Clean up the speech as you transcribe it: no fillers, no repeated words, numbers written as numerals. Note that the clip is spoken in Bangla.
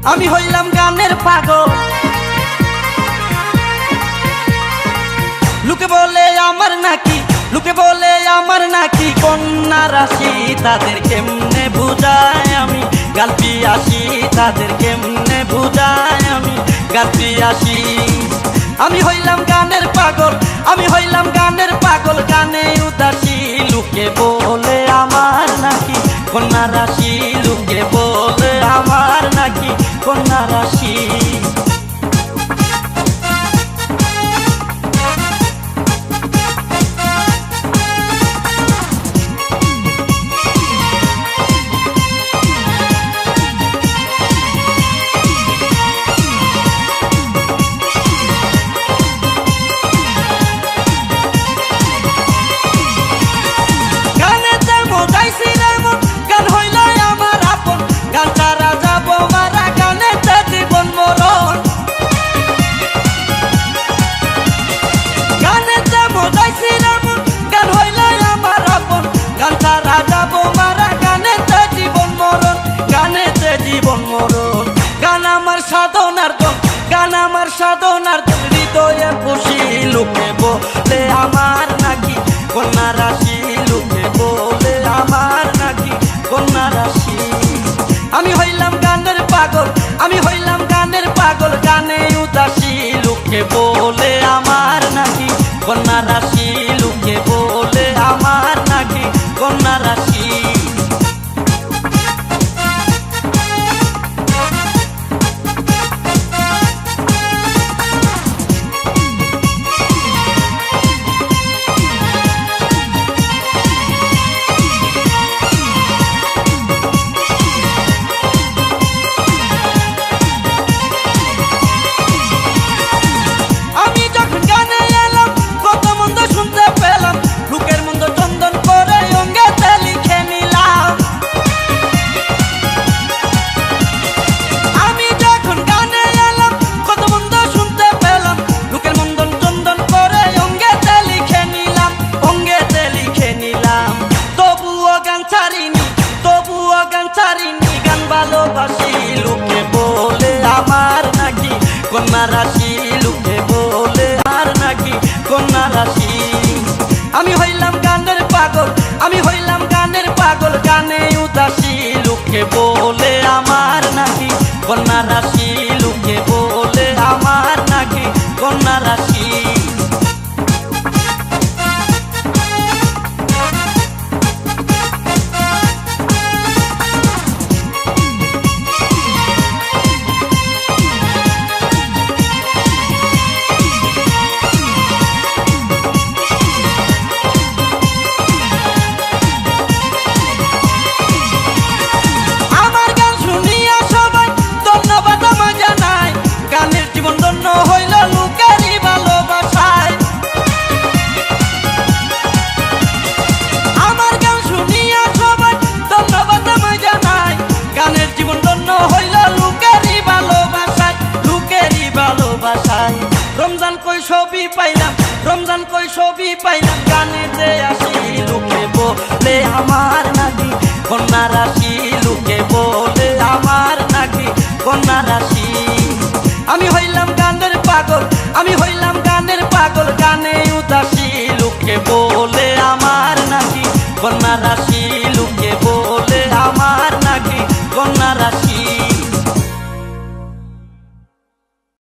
আমি হইলাম গানের পাগল, লোকে বলে আমার নাকি, লোকে বলে আমার নাকি কন্যা রাশি। তাদের কেমনে বুঝায় আমি গান পিয়াসি, তাদের কেমনে বুঝায় আমি গান পিয়াসি। আমি হইলাম গানের পাগল, আমি হইলাম গানের পাগল, গানে উদাসী। লোকে বলে আমার নাকি কন্যা রাশি, লোকে বলে আমার নাকি কন্যা রাশি। সাধনার দম, গান আমার সাধনার দম, হৃদয়ে খুশি। লোকে বলে আমার নাকি কন্যা রাশি, লোকে বলে আমার নাকি কন্যা রাশি। আমি হইলাম গানের পাগল, আমি হইলাম গানের পাগল, গানে উদাসী। লোকে বলে আমার নাকি কন্যা রাশি, লোকে বলে আমার নাকি কন্যা রাশি। লোকে বলে আমার নাকি কন্যা রাশি, লোকে বলে আর নাকি কন্যা রাশি। আমি হইলাম গানের পাগল, আমি হইলাম গানের পাগল, গানে উদাসী। লোকে বলে আমার নাকি কন্যা রাশি, লোকে বলে আমার নাকি কন্যা রাশি। রমজান কই ছবি পাইলাম, রমজান কই ছবি পাইলাম, গানেতে আসি। লোকে বলে আমার নাকি কন্যা রাশি, লোকে বলে আমার নাকি কন্যা রাশি। আমি হইলাম গানের পাগল, আমি হইলাম গানের পাগল, গানে উদাসী। লোকে বলে আমার নাকি কন্যা রাশি, লোকে